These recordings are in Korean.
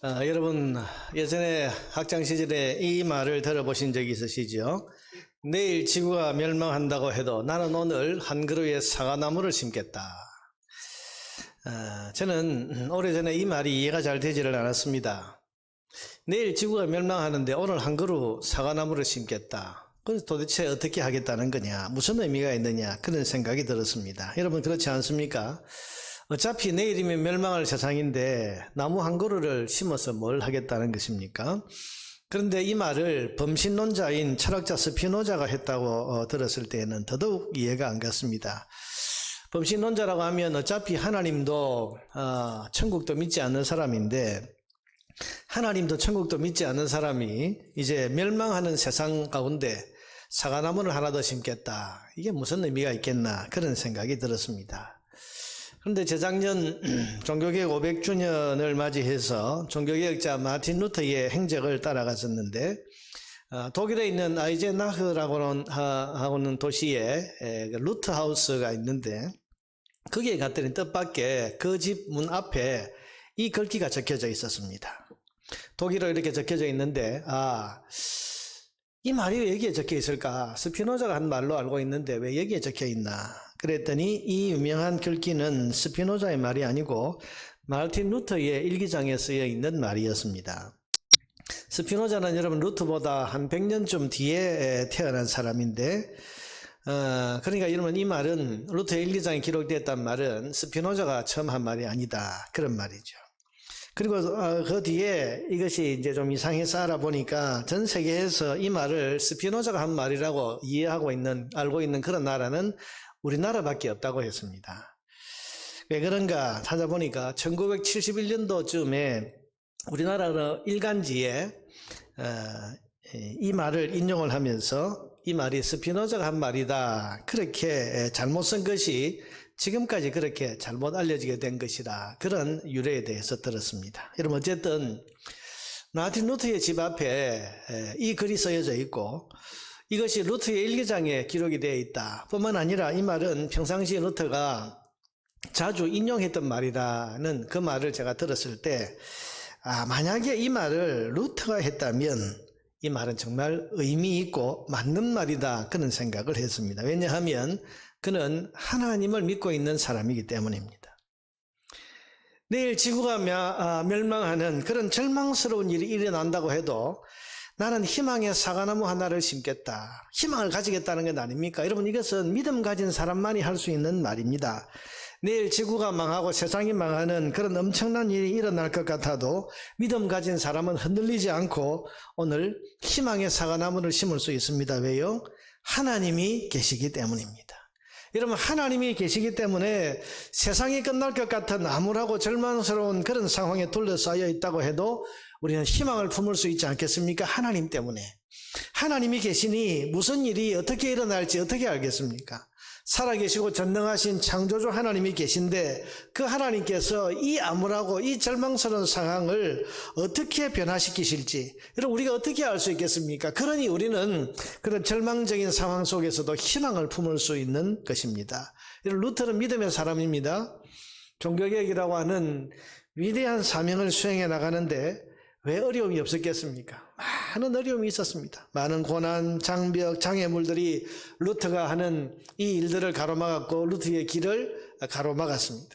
여러분 예전에 학창 시절에 이 말을 들어보신 적이 있으시죠? 내일 지구가 멸망한다고 해도 나는 오늘 한 그루의 사과나무를 심겠다. 저는 오래전에 이 말이 이해가 잘 되지를 않았습니다. 내일 지구가 멸망하는데 오늘 한 그루 사과나무를 심겠다. 그래서 도대체 어떻게 하겠다는 거냐, 무슨 의미가 있느냐, 그런 생각이 들었습니다. 여러분 그렇지 않습니까? 어차피 내일이면 멸망할 세상인데 나무 한 그루를 심어서 뭘 하겠다는 것입니까? 그런데 이 말을 범신론자인 철학자 스피노자가 했다고 들었을 때는 더더욱 이해가 안 갔습니다. 범신론자라고 하면 어차피 하나님도 천국도 믿지 않는 사람인데, 하나님도 천국도 믿지 않는 사람이 이제 멸망하는 세상 가운데 사과나무를 하나 더 심겠다, 이게 무슨 의미가 있겠나, 그런 생각이 들었습니다. 그런데 재작년 종교개혁 500주년을 맞이해서 종교개혁자 마틴 루터의 행적을 따라갔었는데, 독일에 있는 아이젠하흐라고는 도시에 루터하우스가 있는데, 거기에 갔더니 뜻밖의 그 집 문 앞에 이 글귀가 적혀져 있었습니다. 독일어로 이렇게 적혀져 있는데, 이 말이 왜 여기에 적혀 있을까? 스피노자가 한 말로 알고 있는데 왜 여기에 적혀 있나? 그랬더니 이 유명한 글귀는 스피노자의 말이 아니고 마르틴 루터의 일기장에 쓰여 있는 말이었습니다. 스피노자는 여러분 루터보다 한 100년쯤 뒤에 태어난 사람인데, 그러니까 여러분 이 말은, 루터의 일기장에 기록되었단 말은 스피노자가 처음 한 말이 아니다, 그런 말이죠. 그리고 그 뒤에 이것이 이제 좀 이상해서 알아보니까 전 세계에서 이 말을 스피노자가 한 말이라고 알고 있는 그런 나라는 우리나라밖에 없다고 했습니다. 왜 그런가 찾아보니까 1971년도쯤에 우리나라 일간지에 이 말을 인용을 하면서 이 말이 스피노자가 한 말이다, 그렇게 잘못 쓴 것이 지금까지 그렇게 잘못 알려지게 된 것이다, 그런 유래에 대해서 들었습니다. 여러분 어쨌든 마틴 루터의 집 앞에 이 글이 쓰여져 있고 이것이 루터의 일기장에 기록이 되어 있다 뿐만 아니라 이 말은 평상시에 루터가 자주 인용했던 말이라는 그 말을 제가 들었을 때, 만약에 이 말을 루터가 했다면 이 말은 정말 의미 있고 맞는 말이다, 그런 생각을 했습니다. 왜냐하면 그는 하나님을 믿고 있는 사람이기 때문입니다. 내일 지구가 멸망하는 그런 절망스러운 일이 일어난다고 해도 나는 희망의 사과나무 하나를 심겠다, 희망을 가지겠다는 건 아닙니까? 여러분 이것은 믿음 가진 사람만이 할 수 있는 말입니다. 내일 지구가 망하고 세상이 망하는 그런 엄청난 일이 일어날 것 같아도 믿음 가진 사람은 흔들리지 않고 오늘 희망의 사과나무를 심을 수 있습니다. 왜요? 하나님이 계시기 때문입니다. 여러분 하나님이 계시기 때문에 세상이 끝날 것 같은 암울하고 절망스러운 그런 상황에 둘러싸여 있다고 해도 우리는 희망을 품을 수 있지 않겠습니까? 하나님 때문에. 하나님이 계시니 무슨 일이 어떻게 일어날지 어떻게 알겠습니까? 살아계시고 전능하신 창조주 하나님이 계신데 그 하나님께서 이 암울하고 이 절망스러운 상황을 어떻게 변화시키실지 여러분 우리가 어떻게 알 수 있겠습니까? 그러니 우리는 그런 절망적인 상황 속에서도 희망을 품을 수 있는 것입니다. 여러분 루터는 믿음의 사람입니다. 종교개혁이라고 하는 위대한 사명을 수행해 나가는데 왜 어려움이 없었겠습니까? 많은 어려움이 있었습니다. 많은 고난, 장벽, 장애물들이 루터가 하는 이 일들을 가로막았고 루터의 길을 가로막았습니다.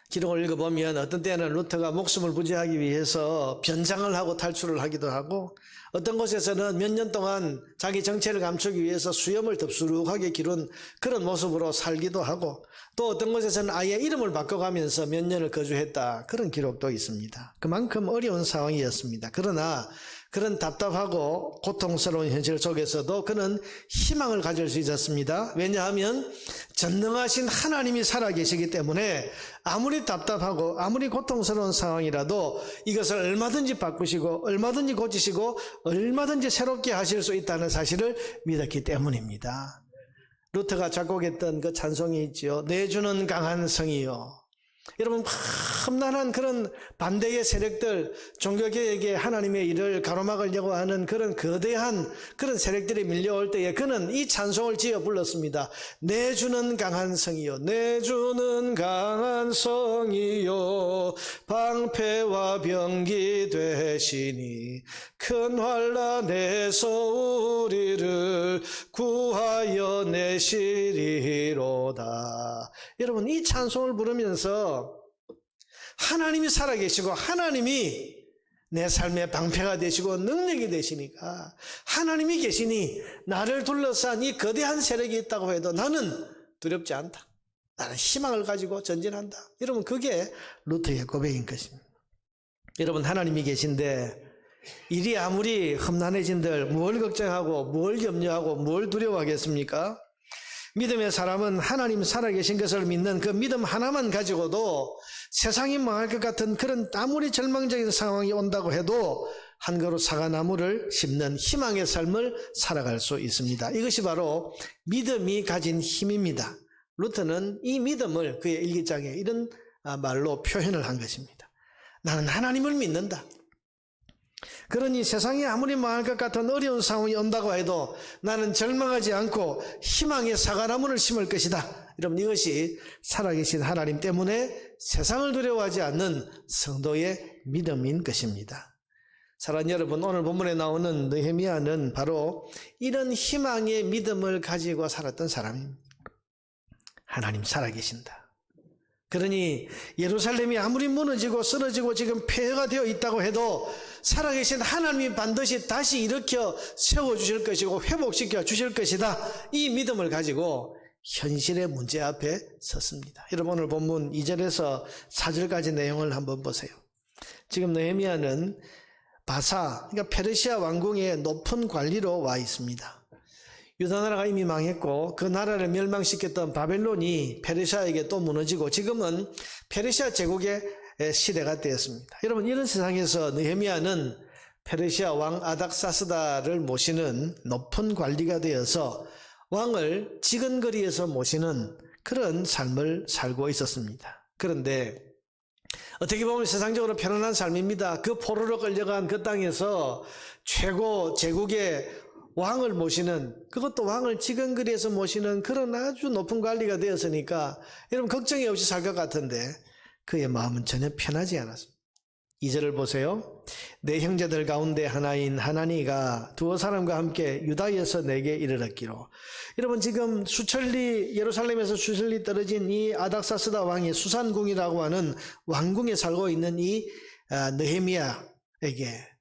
기록을 읽어보면 어떤 때는 루터가 목숨을 부지하기 위해서 변장을 하고 탈출을 하기도 하고, 어떤 곳에서는 몇 년 동안 자기 정체를 감추기 위해서 수염을 덥수룩하게 기른 그런 모습으로 살기도 하고, 또 어떤 곳에서는 아예 이름을 바꿔가면서 몇 년을 거주했다, 그런 기록도 있습니다. 그만큼 어려운 상황이었습니다. 그러나 그런 답답하고 고통스러운 현실 속에서도 그는 희망을 가질 수 있었습니다. 왜냐하면 전능하신 하나님이 살아계시기 때문에 아무리 답답하고 아무리 고통스러운 상황이라도 이것을 얼마든지 바꾸시고 얼마든지 고치시고 얼마든지 새롭게 하실 수 있다는 사실을 믿었기 때문입니다. 루터가 작곡했던 그 찬송이 있죠. 내주는 강한 성이요 여러분, 험난한 그런 반대의 세력들, 종교개혁에 하나님의 일을 가로막으려고 하는 그런 거대한 그런 세력들이 밀려올 때에 그는 이 찬송을 지어 불렀습니다. 내 주는 강한 성이요, 내 주는 강한 성이요, 방패와 병기 되시니 큰 환난에서 우리를 구하여 내시리로다. 여러분, 이 찬송을 부르면서 하나님이 살아계시고 하나님이 내 삶의 방패가 되시고 능력이 되시니까 하나님이 계시니 나를 둘러싼 이 거대한 세력이 있다고 해도 나는 두렵지 않다. 나는 희망을 가지고 전진한다. 여러분, 그게 루터의 고백인 것입니다. 여러분, 하나님이 계신데 일이 아무리 험난해진들 뭘 걱정하고 뭘 염려하고 뭘 두려워하겠습니까? 믿음의 사람은 하나님 살아계신 것을 믿는 그 믿음 하나만 가지고도 세상이 망할 것 같은 그런 아무리 절망적인 상황이 온다고 해도 한 그루 사과나무를 심는 희망의 삶을 살아갈 수 있습니다. 이것이 바로 믿음이 가진 힘입니다. 루터는 이 믿음을 그의 일기장에 이런 말로 표현을 한 것입니다. 나는 하나님을 믿는다. 그러니 세상이 아무리 망할 것 같은 어려운 상황이 온다고 해도 나는 절망하지 않고 희망의 사과나무를 심을 것이다. 여러분, 이것이 살아계신 하나님 때문에 세상을 두려워하지 않는 성도의 믿음인 것입니다. 사랑하는 여러분, 오늘 본문에 나오는 느헤미야는 바로 이런 희망의 믿음을 가지고 살았던 사람입니다. 하나님 살아계신다. 그러니 예루살렘이 아무리 무너지고 쓰러지고 지금 폐허가 되어 있다고 해도 살아계신 하나님이 반드시 다시 일으켜 세워주실 것이고 회복시켜 주실 것이다. 이 믿음을 가지고 현실의 문제 앞에 섰습니다. 여러분, 오늘 본문 2절에서 4절까지 내용을 한번 보세요. 지금 느헤미야는 바사, 그러니까 페르시아 왕궁의 높은 관리로 와 있습니다. 유다 나라가 이미 망했고 그 나라를 멸망시켰던 바벨론이 페르시아에게 또 무너지고 지금은 페르시아 제국의 시대가 되었습니다. 여러분, 이런 세상에서 느헤미야는 페르시아 왕 아닥사스다를 모시는 높은 관리가 되어서 왕을 지근거리에서 모시는 그런 삶을 살고 있었습니다. 그런데 어떻게 보면 세상적으로 편안한 삶입니다. 그 포로로 끌려간 그 땅에서 최고 제국의 왕을 모시는, 그것도 왕을 지근거리에서 모시는 그런 아주 높은 관리가 되었으니까 여러분 걱정이 없이 살 것 같은데 그의 마음은 전혀 편하지 않았습니다. 2절을 보세요. 내 형제들 가운데 하나인 하나니가 두어 사람과 함께 유다에서 내게 이르렀기로. 여러분, 지금 수천리, 예루살렘에서 수천리 떨어진 이 아닥사스다 왕이 수산궁이라고 하는 왕궁에 살고 있는 이 느헤미야에게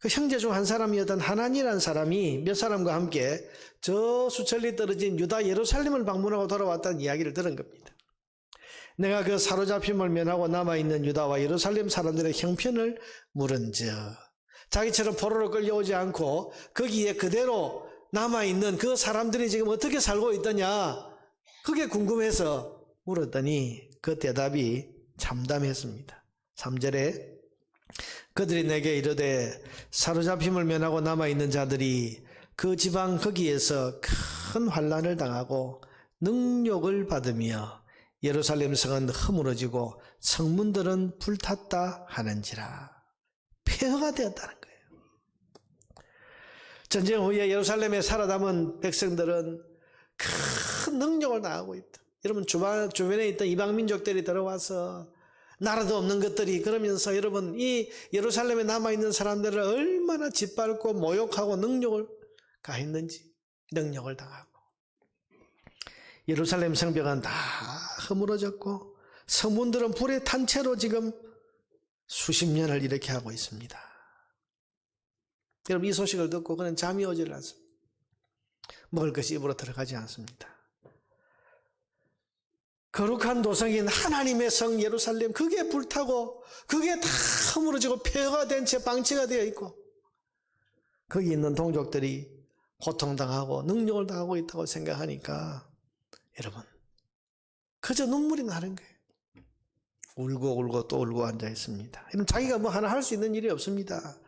그 형제 중 한 사람이었던 하나니라는 사람이 몇 사람과 함께 저 수천리 떨어진 유다 예루살렘을 방문하고 돌아왔다는 이야기를 들은 겁니다. 내가 그 사로잡힘을 면하고 남아있는 유다와 예루살렘 사람들의 형편을 물은즉, 자기처럼 포로로 끌려오지 않고 거기에 그대로 남아있는 그 사람들이 지금 어떻게 살고 있더냐, 그게 궁금해서 물었더니 그 대답이 참담했습니다. 3절에 그들이 내게 이르되 사로잡힘을 면하고 남아있는 자들이 그 지방 거기에서 큰 환난을 당하고 능욕을 받으며 예루살렘 성은 허물어지고 성문들은 불탔다 하는지라. 폐허가 되었다는 거예요. 전쟁 후에 예루살렘에 살아남은 백성들은 큰 능욕을 당하고 있다. 여러분, 주변에 있던 이방 민족들이 들어와서 나라도 없는 것들이, 그러면서 여러분 이 예루살렘에 남아있는 사람들을 얼마나 짓밟고 모욕하고 능욕을 가했는지, 능욕을 당하고 예루살렘 성벽은 다 허물어졌고 성문들은 불에 탄 채로 지금 수십 년을 이렇게 하고 있습니다. 여러분, 이 소식을 듣고 그는 잠이 오질 않습니다. 먹을 것이 입으로 들어가지 않습니다. 거룩한 도성인 하나님의 성 예루살렘, 그게 불타고 그게 다 허물어지고 폐허가 된 채 방치가 되어 있고 거기 있는 동족들이 고통당하고 능욕을 당하고 있다고 생각하니까 여러분 그저 눈물이 나는 거예요. 울고 울고 또 울고 앉아 있습니다. 여러분, 자기가 뭐 하나 할 수 있는 일이 없습니다.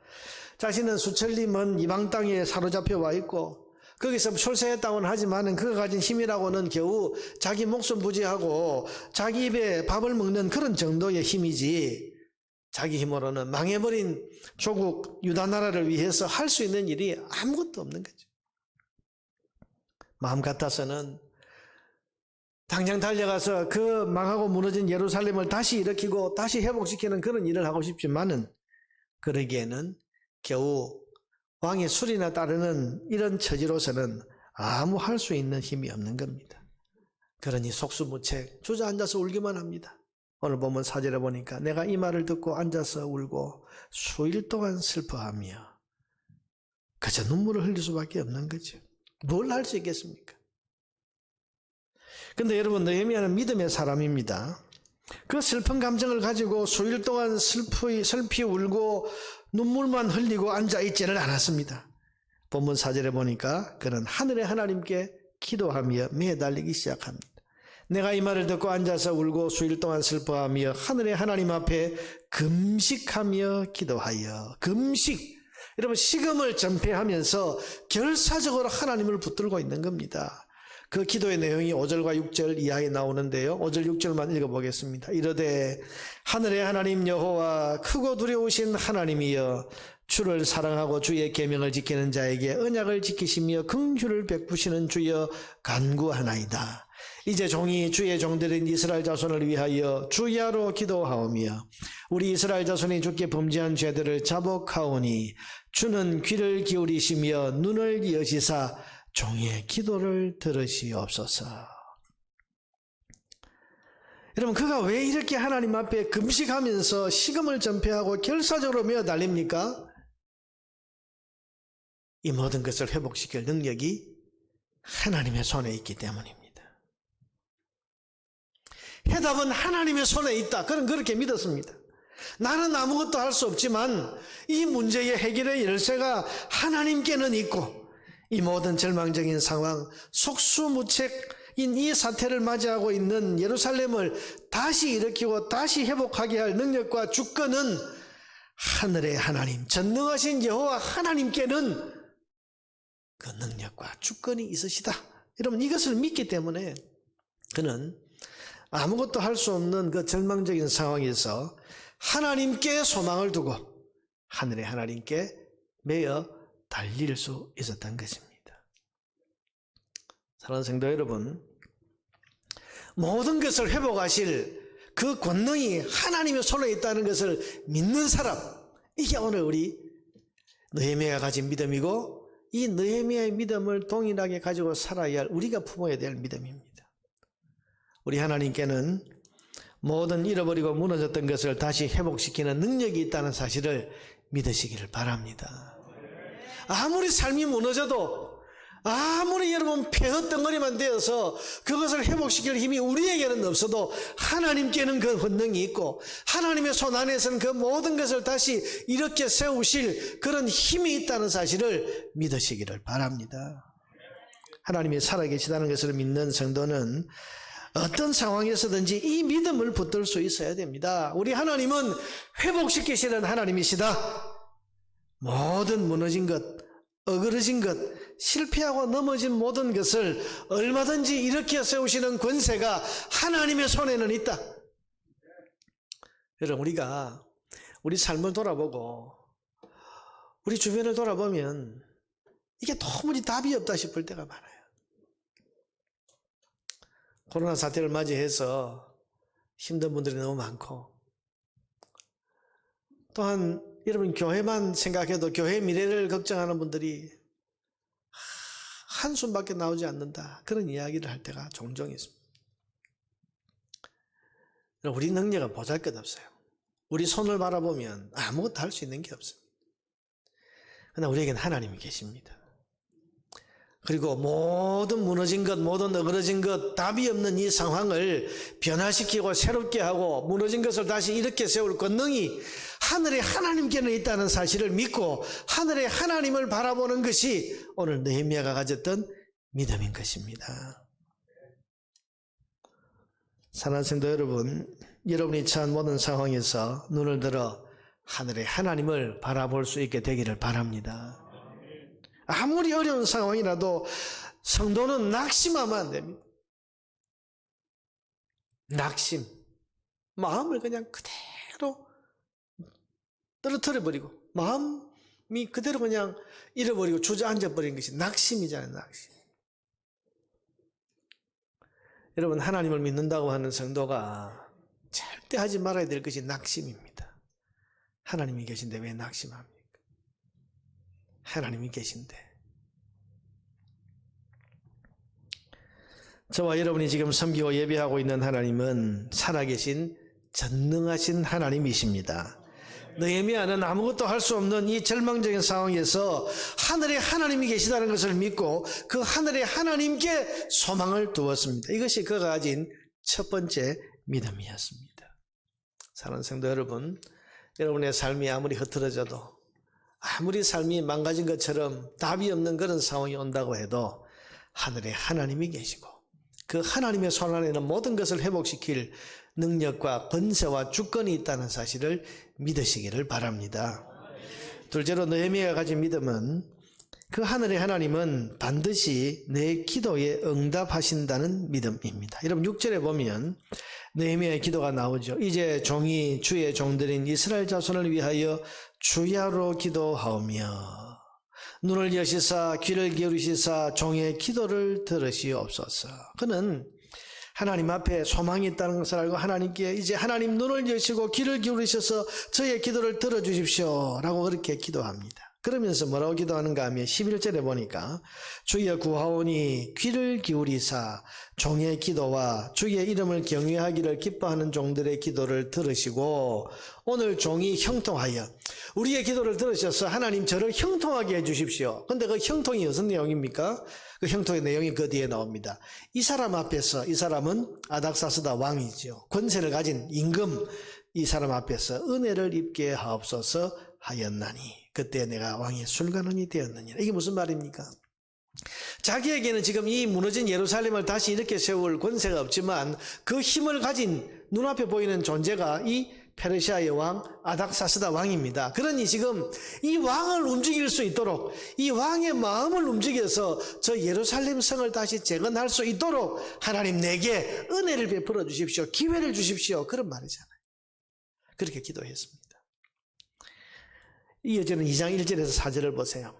자신은 수천리 먼 이방 땅에 사로잡혀 와 있고 거기서 출세했다고는 하지만은 그가 가진 힘이라고는 겨우 자기 목숨 부지하고 자기 입에 밥을 먹는 그런 정도의 힘이지, 자기 힘으로는 망해버린 조국 유다 나라를 위해서 할 수 있는 일이 아무것도 없는 거죠. 마음 같아서는 당장 달려가서 그 망하고 무너진 예루살렘을 다시 일으키고 다시 회복시키는 그런 일을 하고 싶지만은, 그러기에는 겨우 왕의 술이나 따르는 이런 처지로서는 아무 할 수 있는 힘이 없는 겁니다. 그러니 속수무책 주저앉아서 울기만 합니다. 오늘 보면 4절에 보니까 내가 이 말을 듣고 앉아서 울고 수일 동안 슬퍼하며, 그저 눈물을 흘릴 수밖에 없는 거죠. 뭘 할 수 있겠습니까? 근데 여러분, 느헤미야는 믿음의 사람입니다. 그 슬픈 감정을 가지고 수일 동안 슬피 울고 눈물만 흘리고 앉아있지는 않았습니다. 본문 4절에 보니까 그는 하늘의 하나님께 기도하며 매달리기 시작합니다. 내가 이 말을 듣고 앉아서 울고 수일 동안 슬퍼하며 하늘의 하나님 앞에 금식하며 기도하여. 금식, 여러분, 식음을 전폐하면서 결사적으로 하나님을 붙들고 있는 겁니다. 그 기도의 내용이 5절과 6절 이하에 나오는데요, 5절 6절만 읽어보겠습니다. 이르되 하늘의 하나님 여호와 크고 두려우신 하나님이여, 주를 사랑하고 주의 계명을 지키는 자에게 언약을 지키시며 긍휼을 베푸시는 주여 간구하나이다. 이제 종이 주의 종들인 이스라엘 자손을 위하여 주야로 기도하오며 우리 이스라엘 자손이 주께 범죄한 죄들을 자복하오니 주는 귀를 기울이시며 눈을 여시사 종의 기도를 들으시옵소서. 여러분, 그가 왜 이렇게 하나님 앞에 금식하면서 식음을 전폐하고 결사적으로 매어달립니까? 이 모든 것을 회복시킬 능력이 하나님의 손에 있기 때문입니다. 해답은 하나님의 손에 있다. 그는 그렇게 믿었습니다. 나는 아무것도 할 수 없지만 이 문제의 해결의 열쇠가 하나님께는 있고, 이 모든 절망적인 상황, 속수무책인 이 사태를 맞이하고 있는 예루살렘을 다시 일으키고 다시 회복하게 할 능력과 주권은 하늘의 하나님, 전능하신 여호와 하나님께는 그 능력과 주권이 있으시다. 여러분, 이것을 믿기 때문에 그는 아무것도 할 수 없는 그 절망적인 상황에서 하나님께 소망을 두고 하늘의 하나님께 매어 달릴 수 있었던 것입니다. 사랑하는 성도 여러분, 모든 것을 회복하실 그 권능이 하나님의 손에 있다는 것을 믿는 사람, 이게 오늘 우리 느헤미야가 가진 믿음이고, 이 느헤미야의 믿음을 동일하게 가지고 살아야 할, 우리가 품어야 될 믿음입니다. 우리 하나님께는 모든 잃어버리고 무너졌던 것을 다시 회복시키는 능력이 있다는 사실을 믿으시기를 바랍니다. 아무리 삶이 무너져도, 아무리 여러분 폐허덩어리만 되어서 그것을 회복시킬 힘이 우리에게는 없어도 하나님께는 그 권능이 있고, 하나님의 손 안에서는 그 모든 것을 다시 이렇게 세우실 그런 힘이 있다는 사실을 믿으시기를 바랍니다. 하나님이 살아계시다는 것을 믿는 성도는 어떤 상황에서든지 이 믿음을 붙들 수 있어야 됩니다. 우리 하나님은 회복시키시는 하나님이시다. 모든 무너진 것, 어그러진 것, 실패하고 넘어진 모든 것을 얼마든지 일으켜 세우시는 권세가 하나님의 손에는 있다. 여러분, 우리가 우리 삶을 돌아보고 우리 주변을 돌아보면 이게 도무지 답이 없다 싶을 때가 많아요. 코로나 사태를 맞이해서 힘든 분들이 너무 많고, 또한 여러분 교회만 생각해도 교회 미래를 걱정하는 분들이 한숨밖에 나오지 않는다, 그런 이야기를 할 때가 종종 있습니다. 우리 능력은 보잘것없어요. 우리 손을 바라보면 아무것도 할 수 있는 게 없어요. 그러나 우리에게는 하나님이 계십니다. 그리고 모든 무너진 것, 모든 어그러진 것, 답이 없는 이 상황을 변화시키고 새롭게 하고 무너진 것을 다시 일으켜 세울 권능이 하늘의 하나님께는 있다는 사실을 믿고 하늘의 하나님을 바라보는 것이 오늘 느헤미야가 가졌던 믿음인 것입니다. 사랑하는 성도 여러분, 여러분이 처한 모든 상황에서 눈을 들어 하늘의 하나님을 바라볼 수 있게 되기를 바랍니다. 아무리 어려운 상황이라도 성도는 낙심하면 안 됩니다. 낙심. 마음을 그냥 그대로 떨어뜨려 버리고 마음이 그대로 그냥 잃어버리고 주저앉아 버린 것이 낙심이잖아요. 낙심. 여러분, 하나님을 믿는다고 하는 성도가 절대 하지 말아야 될 것이 낙심입니다. 하나님이 계신데 왜 낙심합니까? 하나님이 계신데. 저와 여러분이 지금 섬기고 예배하고 있는 하나님은 살아계신 전능하신 하나님이십니다. 느헤미야는 아무것도 할 수 없는 이 절망적인 상황에서 하늘에 하나님이 계시다는 것을 믿고 그 하늘에 하나님께 소망을 두었습니다. 이것이 그가 가진 첫 번째 믿음이었습니다. 사랑하는 성도 여러분, 여러분의 삶이 아무리 흐트러져도, 아무리 삶이 망가진 것처럼 답이 없는 그런 상황이 온다고 해도 하늘에 하나님이 계시고 그 하나님의 손 안에는 모든 것을 회복시킬 능력과 권세와 주권이 있다는 사실을 믿으시기를 바랍니다. 둘째로 느헤미야가 가진 믿음은 그 하늘의 하나님은 반드시 내 기도에 응답하신다는 믿음입니다. 여러분 6절에 보면 느헤미야의 기도가 나오죠. 이제 종이 주의 종들인 이스라엘 자손을 위하여 주야로 기도하오며 눈을 여시사 귀를 기울이시사 종의 기도를 들으시옵소서. 그는 하나님 앞에 소망이 있다는 것을 알고 하나님께 이제 하나님 눈을 여시고 귀를 기울이셔서 저의 기도를 들어주십시오 라고 그렇게 기도합니다. 그러면서 뭐라고 기도하는가 하면 11절에 보니까 주여 구하오니 귀를 기울이사 종의 기도와 주의 이름을 경외하기를 기뻐하는 종들의 기도를 들으시고 오늘 종이 형통하여 우리의 기도를 들으셔서 하나님 저를 형통하게 해주십시오. 근데 그 형통이 무슨 내용입니까? 그 형통의 내용이 그 뒤에 나옵니다. 이 사람 앞에서, 이 사람은 아닥사스다 왕이죠. 권세를 가진 임금, 이 사람 앞에서 은혜를 입게 하옵소서 하였나니 그때 내가 왕의 술관원이 되었느니라. 이게 무슨 말입니까? 자기에게는 지금 이 무너진 예루살렘을 다시 이렇게 세울 권세가 없지만 그 힘을 가진 눈앞에 보이는 존재가 이 페르시아의 왕 아닥사스다 왕입니다. 그러니 지금 이 왕을 움직일 수 있도록 이 왕의 마음을 움직여서 저 예루살렘 성을 다시 재건할 수 있도록 하나님 내게 은혜를 베풀어 주십시오. 기회를 주십시오. 그런 말이잖아요. 그렇게 기도했습니다. 이어지는 2장 1절에서 4절을 보세요.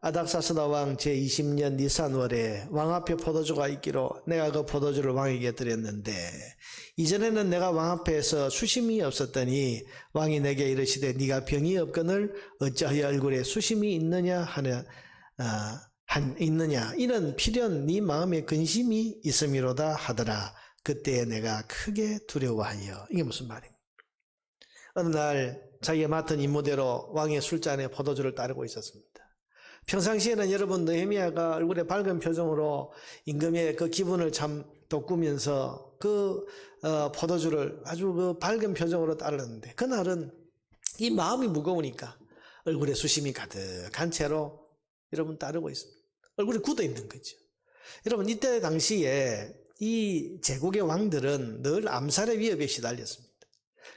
아닥사스다 왕 제20년 니산월에 왕 앞에 포도주가 있기로 내가 그 포도주를 왕에게 드렸는데 이전에는 내가 왕 앞에서 수심이 없었더니 왕이 내게 이르시되 네가 병이 없거늘 어찌하여 얼굴에 수심이 있느냐 있느냐 이는 필연 네 마음에 근심이 있음이로다 하더라. 그때 내가 크게 두려워하여. 이게 무슨 말입니까? 어느 날 자기가 맡은 임무대로 왕의 술잔에 포도주를 따르고 있었습니다. 평상시에는 여러분 느헤미야가 얼굴에 밝은 표정으로 임금의 그 기분을 참 돋구면서 그 포도주를 아주 그 밝은 표정으로 따르는데 그날은 이 마음이 무거우니까 얼굴에 수심이 가득한 채로 여러분 따르고 있습니다. 얼굴이 굳어 있는 거죠. 여러분 이때 당시에 이 제국의 왕들은 늘 암살의 위협에 시달렸습니다.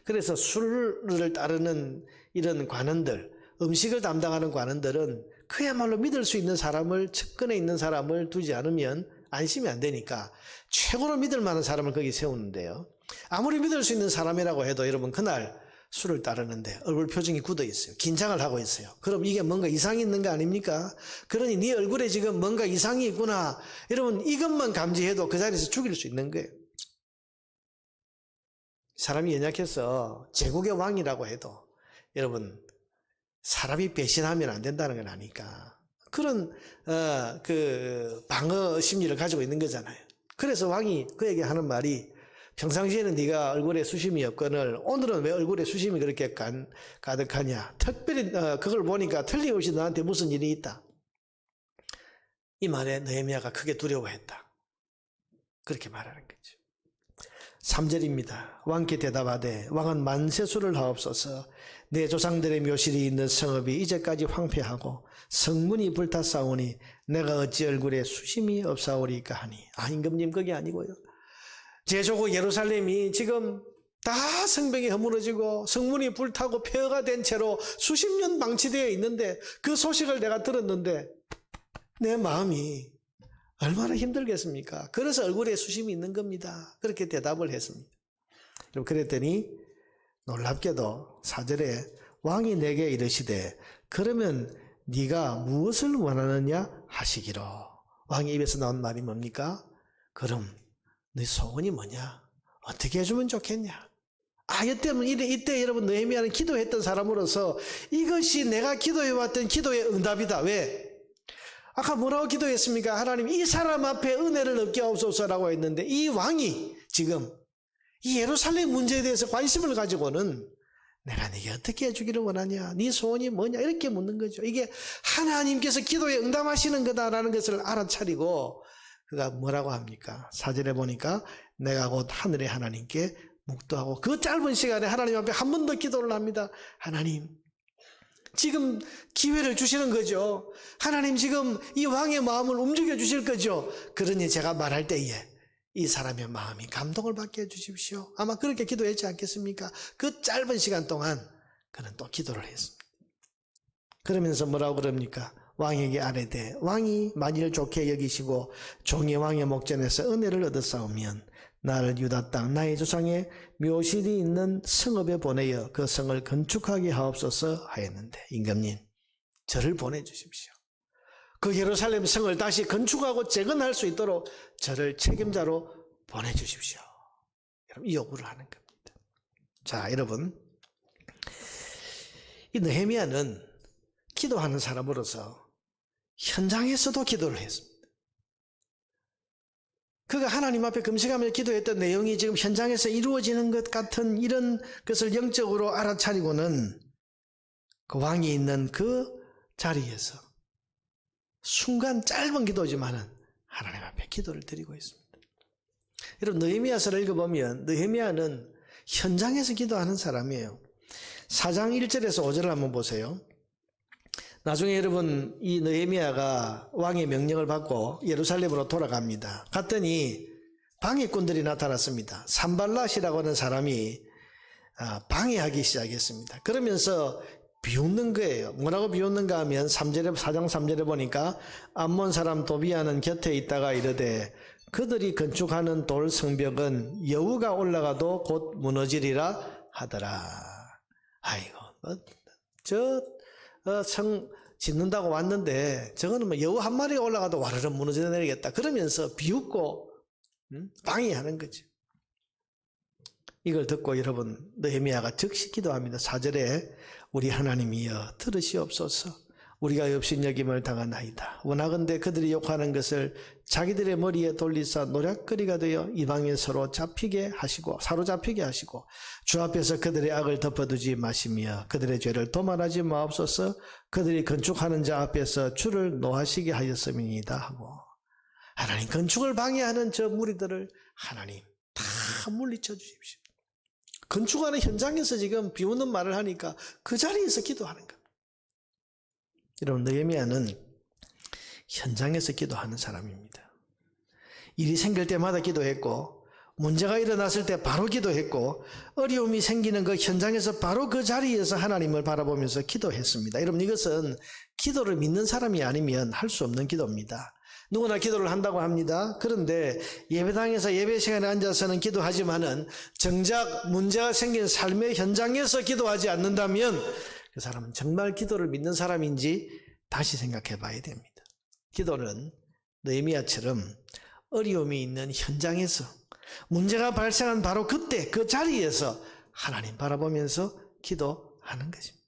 그래서 술을 따르는 이런 관원들, 음식을 담당하는 관원들은 그야말로 믿을 수 있는 사람을, 측근에 있는 사람을 두지 않으면 안심이 안 되니까 최고로 믿을 만한 사람을 거기 세우는데요. 아무리 믿을 수 있는 사람이라고 해도 여러분 그날 술을 따르는데 얼굴 표정이 굳어 있어요. 긴장을 하고 있어요. 그럼 이게 뭔가 이상이 있는 거 아닙니까? 그러니 네 얼굴에 지금 뭔가 이상이 있구나. 여러분 이것만 감지해도 그 자리에서 죽일 수 있는 거예요. 사람이 연약해서 제국의 왕이라고 해도 여러분 사람이 배신하면 안 된다는 걸 아니까 그런 그 방어 심리를 가지고 있는 거잖아요. 그래서 왕이 그에게 하는 말이 평상시에는 네가 얼굴에 수심이 없거늘 오늘은 왜 얼굴에 수심이 그렇게 가득하냐. 특별히 그걸 보니까 틀림없이 너한테 무슨 일이 있다. 이 말에 느헤미야가 크게 두려워했다. 그렇게 말하는 거죠. 3절입니다. 왕께 대답하되 왕은 만세수를 하옵소서. 내 조상들의 묘실이 있는 성읍이 이제까지 황폐하고 성문이 불탔사오니 내가 어찌 얼굴에 수심이 없사오리까 하니. 임금님 그게 아니고요. 제조국 예루살렘이 지금 다 성벽이 허물어지고 성문이 불타고 폐허가 된 채로 수십 년 방치되어 있는데 그 소식을 내가 들었는데 내 마음이 얼마나 힘들겠습니까? 그래서 얼굴에 수심이 있는 겁니다. 그렇게 대답을 했습니다. 그랬더니 놀랍게도 4절에 왕이 내게 이르시되 그러면 네가 무엇을 원하느냐 하시기로. 왕의 입에서 나온 말이 뭡니까? 그럼 네 소원이 뭐냐? 어떻게 해주면 좋겠냐? 이때 여러분 느헤미야는 기도했던 사람으로서 이것이 내가 기도해왔던 기도의 응답이다. 왜? 아까 뭐라고 기도했습니까? 하나님 이 사람 앞에 은혜를 얻게 하옵소서라고 했는데 이 왕이 지금 이 예루살렘 문제에 대해서 관심을 가지고는 내가 네게 어떻게 해주기를 원하냐? 네 소원이 뭐냐? 이렇게 묻는 거죠. 이게 하나님께서 기도에 응답하시는 거다라는 것을 알아차리고 그가 뭐라고 합니까? 4절에 보니까 내가 곧 하늘의 하나님께 묵도하고 그 짧은 시간에 하나님 앞에 한 번 더 기도를 합니다. 하나님 지금 기회를 주시는 거죠. 하나님 지금 이 왕의 마음을 움직여 주실 거죠. 그러니 제가 말할 때에 이 사람의 마음이 감동을 받게 해주십시오. 아마 그렇게 기도했지 않겠습니까? 그 짧은 시간 동안 그는 또 기도를 했습니다. 그러면서 뭐라고 그럽니까? 왕에게 아뢰되 왕이 만일 좋게 여기시고 종이 왕의 목전에서 은혜를 얻었사오면 나를 유다 땅 나의 조상의 묘실이 있는 성읍에 보내어 그 성을 건축하게 하옵소서 하였는데 임금님 저를 보내주십시오. 그 예루살렘 성을 다시 건축하고 재건할 수 있도록 저를 책임자로 보내주십시오. 여러분 이 요구를 하는 겁니다. 자 여러분 이 느헤미야는 기도하는 사람으로서 현장에서도 기도를 했습니다. 그가 하나님 앞에 금식하며 기도했던 내용이 지금 현장에서 이루어지는 것 같은 이런 것을 영적으로 알아차리고는 그 왕이 있는 그 자리에서 순간 짧은 기도지만은 하나님 앞에 기도를 드리고 있습니다. 여러분 느헤미야서를 읽어보면 느헤미야는 현장에서 기도하는 사람이에요. 4장 1절에서 5절을 한번 보세요. 나중에 여러분 이 느헤미야가 왕의 명령을 받고 예루살렘으로 돌아갑니다. 갔더니 방해꾼들이 나타났습니다. 산발랏이라고 하는 사람이 방해하기 시작했습니다. 그러면서 비웃는 거예요. 뭐라고 비웃는가 하면 4장 3절에 보니까 암몬 사람 도비아는 곁에 있다가 이르되 그들이 건축하는 돌 성벽은 여우가 올라가도 곧 무너지리라 하더라. 아이고 성 짓는다고 왔는데 저거는 뭐 여우 한 마리가 올라가도 와르르 무너져 내리겠다. 그러면서 비웃고 방해하는 거죠. 이걸 듣고 여러분 느헤미야가 즉시 기도합니다. 4절에 우리 하나님이여 들으시옵소서. 우리가 업신여김을 당하나이다. 원하건대 그들이 욕하는 것을 자기들의 머리에 돌리사 노략거리가 되어 이방에 사로잡히게 하시고 주 앞에서 그들의 악을 덮어두지 마시며 그들의 죄를 도말하지 마옵소서. 그들이 건축하는 자 앞에서 주를 노하시게 하였음이니이다 하고 하나님 건축을 방해하는 저 무리들을 하나님 다 물리쳐 주십시오. 건축하는 현장에서 지금 비웃는 말을 하니까 그 자리에서 기도하는 겁니다. 여러분 느헤미야는 현장에서 기도하는 사람입니다. 일이 생길 때마다 기도했고 문제가 일어났을 때 바로 기도했고 어려움이 생기는 그 현장에서 바로 그 자리에서 하나님을 바라보면서 기도했습니다. 여러분 이것은 기도를 믿는 사람이 아니면 할 수 없는 기도입니다. 누구나 기도를 한다고 합니다. 그런데 예배당에서 예배 시간에 앉아서는 기도하지만은 정작 문제가 생긴 삶의 현장에서 기도하지 않는다면 그 사람은 정말 기도를 믿는 사람인지 다시 생각해 봐야 됩니다. 기도는 느헤미야처럼 어려움이 있는 현장에서 문제가 발생한 바로 그때 그 자리에서 하나님 바라보면서 기도하는 것입니다.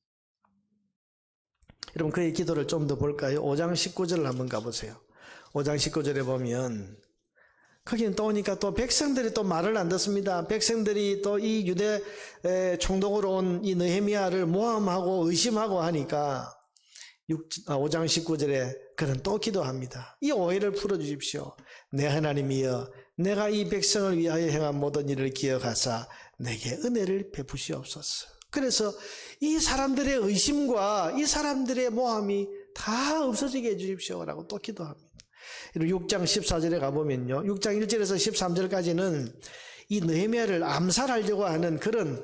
여러분 그의 기도를 좀 더 볼까요? 5장 19절을 한번 가보세요. 5장 19절에 보면 거기는 또 오니까 또 백성들이 또 말을 안 듣습니다. 백성들이 또 이 유대 총독으로 온 이 느헤미야를 모함하고 의심하고 하니까 5장 19절에 그는 또 기도합니다. 이 오해를 풀어주십시오. 내 하나님이여 내가 이 백성을 위하여 행한 모든 일을 기억하사 내게 은혜를 베푸시옵소서. 그래서 이 사람들의 의심과 이 사람들의 모함이 다 없어지게 해주십시오라고 또 기도합니다. 6장 14절에 가보면요. 6장 1절에서 13절까지는 이 느헤미야를 암살하려고 하는 그런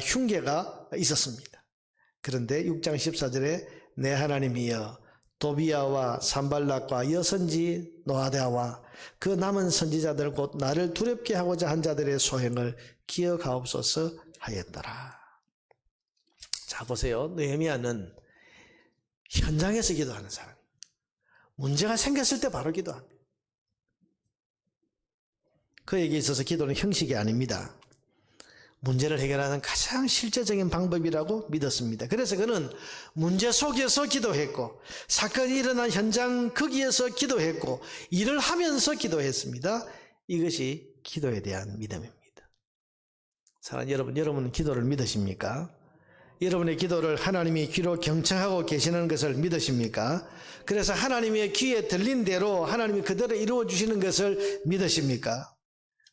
흉계가 있었습니다. 그런데 6장 14절에 내 하나님이여 도비야와 산발락과 여선지 노아데아와 그 남은 선지자들 곧 나를 두렵게 하고자 한 자들의 소행을 기억하옵소서 하였더라. 자, 보세요. 느헤미야는 현장에서 기도하는 사람. 문제가 생겼을 때 바로 기도합니다. 그에게 있어서 기도는 형식이 아닙니다. 문제를 해결하는 가장 실제적인 방법이라고 믿었습니다. 그래서 그는 문제 속에서 기도했고, 사건이 일어난 현장 거기에서 기도했고, 일을 하면서 기도했습니다. 이것이 기도에 대한 믿음입니다. 사랑하는 여러분, 여러분은 기도를 믿으십니까? 여러분의 기도를 하나님이 귀로 경청하고 계시는 것을 믿으십니까? 그래서 하나님의 귀에 들린 대로 하나님이 그대로 이루어 주시는 것을 믿으십니까?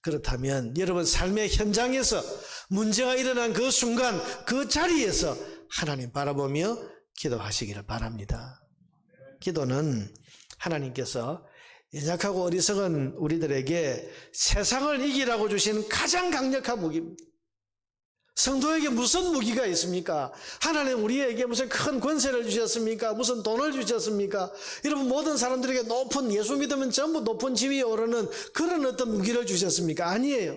그렇다면 여러분 삶의 현장에서 문제가 일어난 그 순간 그 자리에서 하나님 바라보며 기도하시기를 바랍니다. 기도는 하나님께서 연약하고 어리석은 우리들에게 세상을 이기라고 주신 가장 강력한 무기입니다. 성도에게 무슨 무기가 있습니까? 하나님 우리에게 무슨 큰 권세를 주셨습니까? 무슨 돈을 주셨습니까? 여러분 모든 사람들에게 높은, 예수 믿으면 전부 높은 지위에 오르는 그런 어떤 무기를 주셨습니까? 아니에요.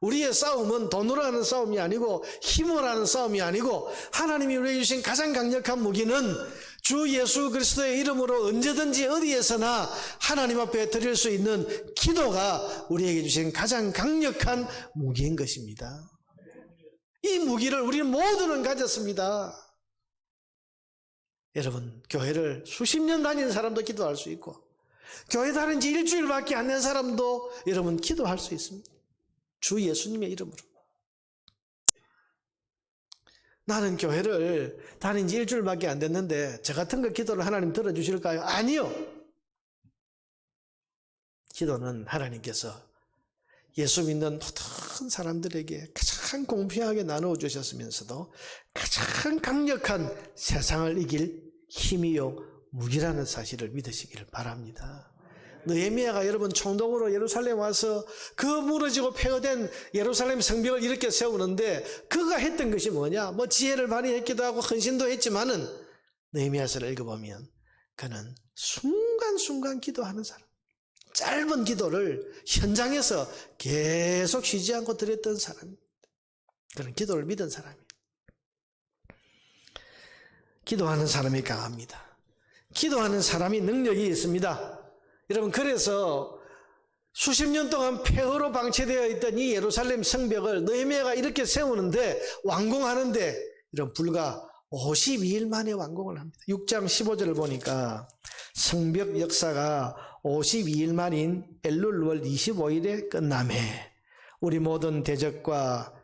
우리의 싸움은 돈으로 하는 싸움이 아니고 힘으로 하는 싸움이 아니고 하나님이 우리에게 주신 가장 강력한 무기는 주 예수 그리스도의 이름으로 언제든지 어디에서나 하나님 앞에 드릴 수 있는 기도가 우리에게 주신 가장 강력한 무기인 것입니다. 이 무기를 우리 모두는 가졌습니다. 여러분, 교회를 수십 년 다니는 사람도 기도할 수 있고, 교회 다닌 지 일주일밖에 안 된 사람도 여러분 기도할 수 있습니다. 주 예수님의 이름으로. 나는 교회를 다닌 지 일주일밖에 안 됐는데 저 같은 거 기도를 하나님 들어주실까요? 아니요. 기도는 하나님께서 예수 믿는 모든 사람들에게 가장 공평하게 나누어 주셨으면서도 가장 강력한 세상을 이길 힘이요 무기라는 사실을 믿으시기를 바랍니다. 느헤미야가 여러분 총독으로 예루살렘 와서 그 무너지고 폐허된 예루살렘 성벽을 이렇게 세우는데 그가 했던 것이 뭐냐? 뭐 지혜를 발휘했기도 하고 헌신도 했지만은 느헤미야서를 읽어보면 그는 순간순간 기도하는 사람, 짧은 기도를 현장에서 계속 쉬지 않고 드렸던 사람입니다. 그런 기도를 믿은 사람이에요. 기도하는 사람이 강합니다. 기도하는 사람이 능력이 있습니다. 여러분, 그래서 수십 년 동안 폐허로 방치되어 있던 이 예루살렘 성벽을 느헤미야가 이렇게 세우는데, 완공하는데 이런 불과 52일 만에 완공을 합니다. 6장 15절을 보니까 성벽 역사가 52일 만인 엘룰월 25일에 끝나매 우리 모든 대적과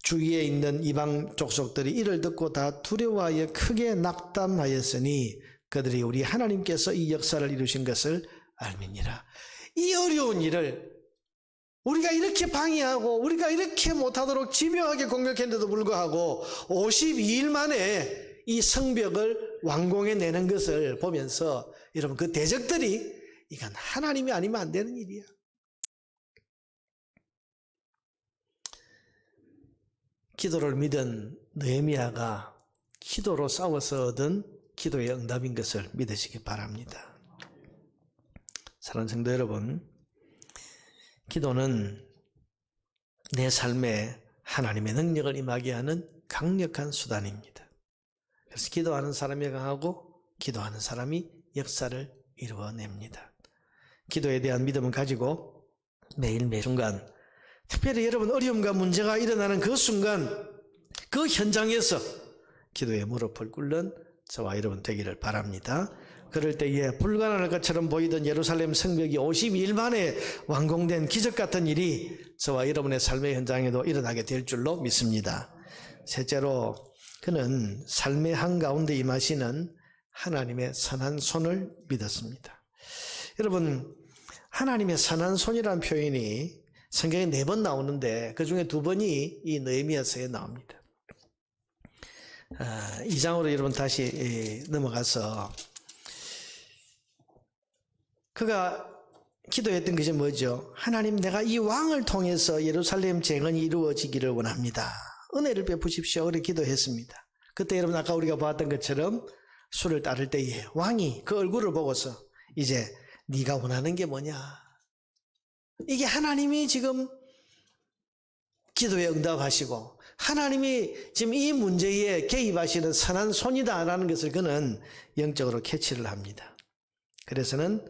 주위에 있는 이방 족속들이 이를 듣고 다 두려워하여 크게 낙담하였으니 그들이 우리 하나님께서 이 역사를 이루신 것을 알미니라. 이 어려운 일을 우리가 이렇게 방해하고 우리가 이렇게 못하도록 집요하게 공격했는데도 불구하고 52일 만에 이 성벽을 완공해내는 것을 보면서 여러분 그 대적들이 이건 하나님이 아니면 안 되는 일이야. 기도를 믿은 느헤미야가 기도로 싸워서 얻은 기도의 응답인 것을 믿으시기 바랍니다. 사랑하는 성도 여러분, 기도는 내 삶에 하나님의 능력을 임하게 하는 강력한 수단입니다. 그래서 기도하는 사람이 강하고 기도하는 사람이 역사를 이루어냅니다. 기도에 대한 믿음을 가지고 매일매일 순간, 특별히 여러분 어려움과 문제가 일어나는 그 순간, 그 현장에서 기도의 무릎을 꿇는 저와 여러분 되기를 바랍니다. 그럴 때에 불가능할 것처럼 보이던 예루살렘 성벽이 52일 만에 완공된 기적 같은 일이 저와 여러분의 삶의 현장에도 일어나게 될 줄로 믿습니다. 셋째로, 그는 삶의 한가운데 임하시는 하나님의 선한 손을 믿었습니다. 여러분, 하나님의 선한 손이라는 표현이 성경에 4번 나오는데 그 중에 2번이 이 느헤미야서에 나옵니다. 2장으로 여러분 다시 넘어가서 그가 기도했던 것이 뭐죠? 하나님, 내가 이 왕을 통해서 예루살렘 재건이 이루어지기를 원합니다. 은혜를 베푸십시오. 그렇게 기도했습니다. 그때 여러분 아까 우리가 보았던 것처럼 수를 따를 때에 왕이 그 얼굴을 보고서 이제 네가 원하는 게 뭐냐. 이게 하나님이 지금 기도에 응답하시고 하나님이 지금 이 문제에 개입하시는 선한 손이다라는 것을 그는 영적으로 캐치를 합니다. 그래서는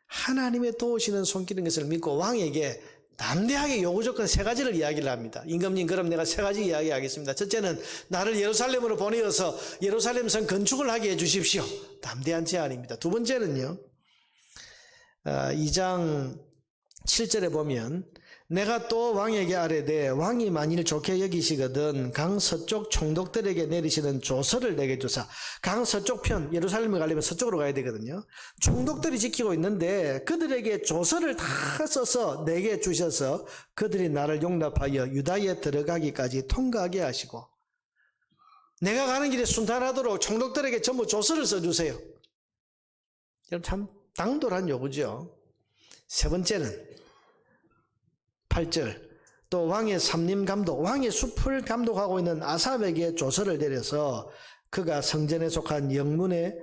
하나님의 도우시는 손길인 것을 믿고 왕에게 담대하게 요구 조건 3가지를 이야기를 합니다. 임금님, 그럼 내가 3가지 이야기하겠습니다. 첫째는 나를 예루살렘으로 보내어서 예루살렘 성 건축을 하게 해주십시오. 담대한 제안입니다. 두 번째는요, 2장 7절에 보면 내가 또 왕에게 아뢰되 왕이 만일 좋게 여기시거든 강 서쪽 총독들에게 내리시는 조서를 내게 주사. 강 서쪽 편, 예루살렘에 가려면 서쪽으로 가야 되거든요. 총독들이 지키고 있는데 그들에게 조서를 다 써서 내게 주셔서 그들이 나를 용납하여 유다에 들어가기까지 통과하게 하시고, 내가 가는 길에 순탄하도록 총독들에게 전부 조서를 써주세요. 여러분, 참 당돌한 요구죠. 세 번째는 8절, 또 왕의 삼림 감독, 왕의 숲을 감독하고 있는 아삽에게 조서를 내려서 그가 성전에 속한 영문의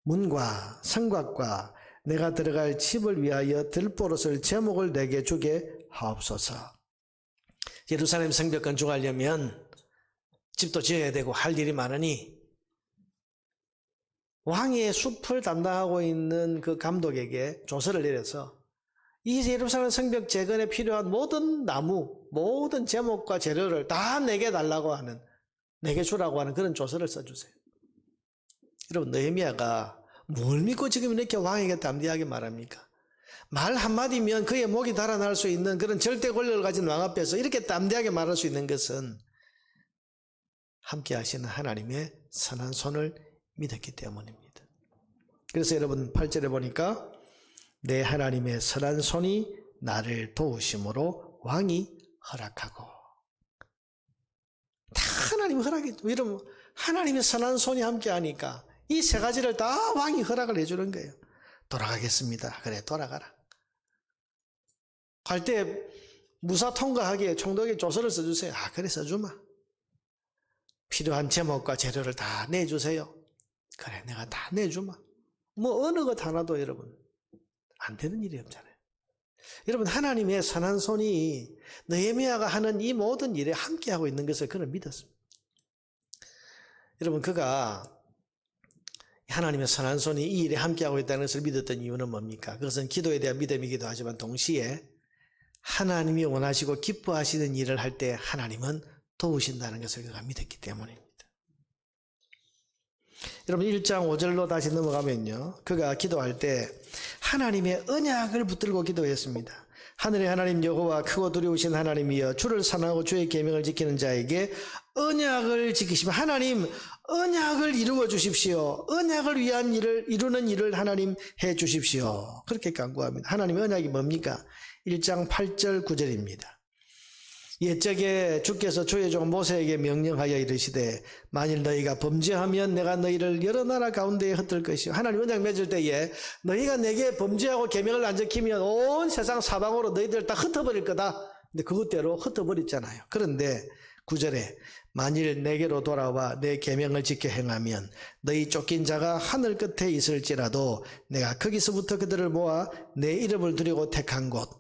문과 성곽과 내가 들어갈 집을 위하여 들보릇을 제목을 내게 주게 하옵소서. 예루살렘 성벽 건축하려면 집도 지어야 되고 할 일이 많으니 왕의 숲을 담당하고 있는 그 감독에게 조서를 내려서 이 예루살렘 성벽 재건에 필요한 모든 나무, 모든 제목과 재료를 다 내게 달라고 하는, 내게 주라고 하는 그런 조서를 써주세요. 여러분, 느헤미야가 뭘 믿고 지금 이렇게 왕에게 담대하게 말합니까? 말 한마디면 그의 목이 달아날 수 있는 그런 절대 권력을 가진 왕 앞에서 이렇게 담대하게 말할 수 있는 것은 함께 하시는 하나님의 선한 손을 믿었기 때문입니다. 그래서 여러분 8절에 보니까 내 하나님의 선한 손이 나를 도우심으로 왕이 허락하고, 다 하나님이 허락해. 이러면 하나님의 선한 손이 함께 하니까 이 3가지를 다 왕이 허락을 해주는 거예요. 돌아가겠습니다. 그래, 돌아가라. 갈 때 무사 통과하기에 총독에 조서를 써주세요. 아, 그래, 써주마. 필요한 제목과 재료를 다 내주세요. 그래, 내가 다 내주마. 뭐 어느 것 하나도 여러분 안 되는 일이 없잖아요. 여러분, 하나님의 선한 손이 느헤미야가 하는 이 모든 일에 함께하고 있는 것을 그는 믿었습니다. 여러분, 그가 하나님의 선한 손이 이 일에 함께하고 있다는 것을 믿었던 이유는 뭡니까? 그것은 기도에 대한 믿음이기도 하지만 동시에 하나님이 원하시고 기뻐하시는 일을 할 때 하나님은 도우신다는 것을 그가 믿었기 때문입니다. 여러분, 1장 5절로 다시 넘어가면요, 그가 기도할 때 하나님의 언약을 붙들고 기도했습니다. 하늘의 하나님 여호와 크고 두려우신 하나님이여, 주를 사랑하고 주의 계명을 지키는 자에게 언약을 지키시며, 하나님 언약을 이루어 주십시오. 언약을 위한 일을 이루는 일을 하나님 해 주십시오. 그렇게 간구합니다. 하나님의 언약이 뭡니까? 1장 8절 9절입니다. 옛적에 주께서 주의 종 모세에게 명령하여 이르시되 만일 너희가 범죄하면 내가 너희를 여러 나라 가운데에 흩을 것이요. 하나님 언약 맺을 때에 너희가 내게 범죄하고 계명을 안 지키면 온 세상 사방으로 너희들 다 흩어버릴 거다. 근데 그것대로 흩어버렸잖아요. 그런데 9절에 만일 내게로 돌아와 내 계명을 지켜 행하면 너희 쫓긴 자가 하늘 끝에 있을지라도 내가 거기서부터 그들을 모아 내 이름을 두려고 택한 곳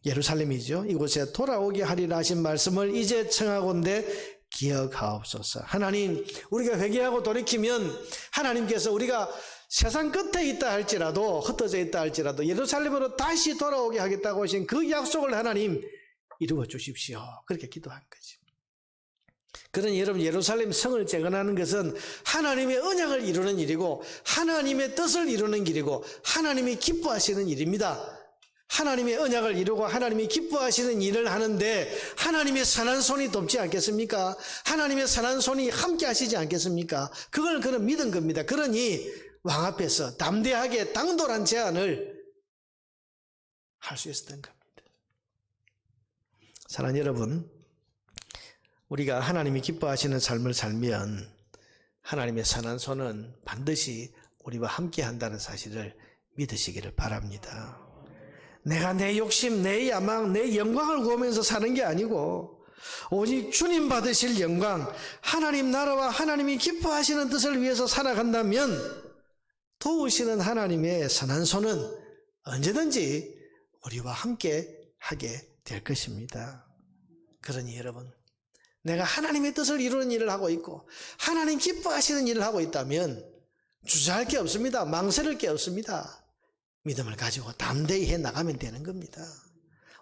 예루살렘이죠. 이곳에 돌아오게 하리라 하신 말씀을 이제 청하건대 기억하옵소서. 하나님, 우리가 회개하고 돌이키면 하나님께서 우리가 세상 끝에 있다 할지라도, 흩어져 있다 할지라도 예루살렘으로 다시 돌아오게 하겠다고 하신 그 약속을 하나님 이루어 주십시오. 그렇게 기도한 거지. 그러니 여러분, 예루살렘 성을 재건하는 것은 하나님의 언약을 이루는 일이고 하나님의 뜻을 이루는 길이고 하나님이 기뻐하시는 일입니다. 하나님의 언약을 이루고 하나님이 기뻐하시는 일을 하는데 하나님의 선한 손이 돕지 않겠습니까? 하나님의 선한 손이 함께 하시지 않겠습니까? 그걸 그는 믿은 겁니다. 그러니 왕 앞에서 담대하게 당돌한 제안을 할 수 있었던 겁니다. 사랑하는 여러분, 우리가 하나님이 기뻐하시는 삶을 살면 하나님의 선한 손은 반드시 우리와 함께 한다는 사실을 믿으시기를 바랍니다. 내가 내 욕심, 내 야망, 내 영광을 구하면서 사는 게 아니고 오직 주님 받으실 영광, 하나님 나라와 하나님이 기뻐하시는 뜻을 위해서 살아간다면 도우시는 하나님의 선한 손은 언제든지 우리와 함께 하게 될 것입니다. 그러니 여러분, 내가 하나님의 뜻을 이루는 일을 하고 있고 하나님 기뻐하시는 일을 하고 있다면 주저할 게 없습니다. 망설일 게 없습니다. 믿음을 가지고 담대히 해 나가면 되는 겁니다.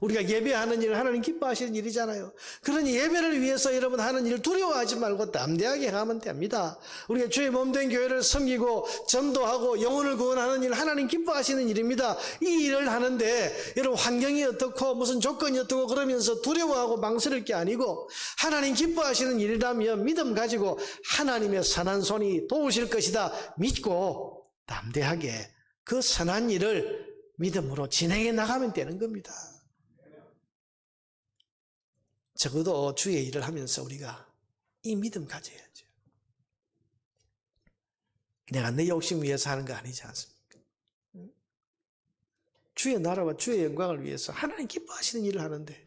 우리가 예배하는 일은 하나님 기뻐하시는 일이잖아요. 그러니 예배를 위해서 여러분 하는 일을 두려워하지 말고 담대하게 하면 됩니다. 우리가 주의 몸된 교회를 섬기고 전도하고 영혼을 구원하는 일 하나님 기뻐하시는 일입니다. 이 일을 하는데 여러분 환경이 어떻고 무슨 조건이 어떻고 그러면서 두려워하고 망설일 게 아니고 하나님 기뻐하시는 일이라면 믿음 가지고 하나님의 선한 손이 도우실 것이다 믿고 담대하게 그 선한 일을 믿음으로 진행해 나가면 되는 겁니다. 적어도 주의 일을 하면서 우리가 이 믿음 가져야죠. 내가 내 욕심 위해서 하는 거 아니지 않습니까? 주의 나라와 주의 영광을 위해서 하나님 기뻐하시는 일을 하는데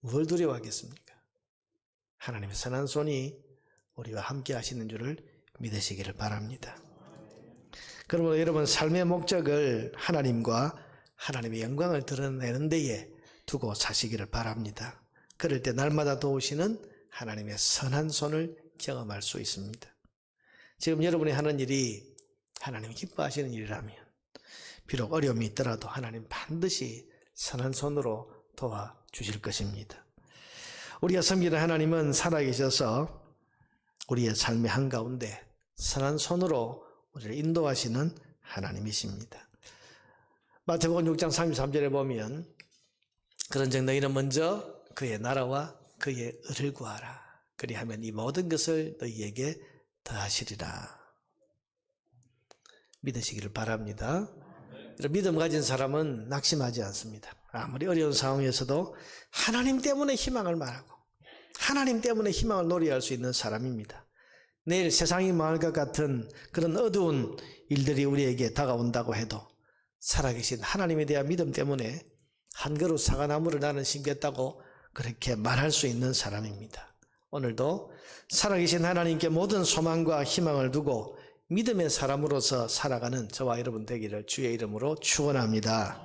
뭘 두려워하겠습니까? 하나님의 선한 손이 우리와 함께 하시는 줄을 믿으시기를 바랍니다. 그러므로 여러분 삶의 목적을 하나님과 하나님의 영광을 드러내는 데에 두고 사시기를 바랍니다. 그럴 때 날마다 도우시는 하나님의 선한 손을 경험할 수 있습니다. 지금 여러분이 하는 일이 하나님 기뻐하시는 일이라면 비록 어려움이 있더라도 하나님 반드시 선한 손으로 도와주실 것입니다. 우리가 섬기는 하나님은 살아계셔서 우리의 삶의 한가운데 선한 손으로 우리를 인도하시는 하나님이십니다. 마태복음 6장 33절에 보면 그런즉 너희는 먼저 그의 나라와 그의 의를 구하라. 그리하면 이 모든 것을 너희에게 더하시리라. 믿으시기를 바랍니다. 믿음 가진 사람은 낙심하지 않습니다. 아무리 어려운 상황에서도 하나님 때문에 희망을 말하고 하나님 때문에 희망을 노래할 수 있는 사람입니다. 내일 세상이 망할 것 같은 그런 어두운 일들이 우리에게 다가온다고 해도 살아계신 하나님에 대한 믿음 때문에 한 그루 사과나무를 나는 심겠다고 그렇게 말할 수 있는 사람입니다. 오늘도 살아계신 하나님께 모든 소망과 희망을 두고 믿음의 사람으로서 살아가는 저와 여러분 되기를 주의 이름으로 축원합니다.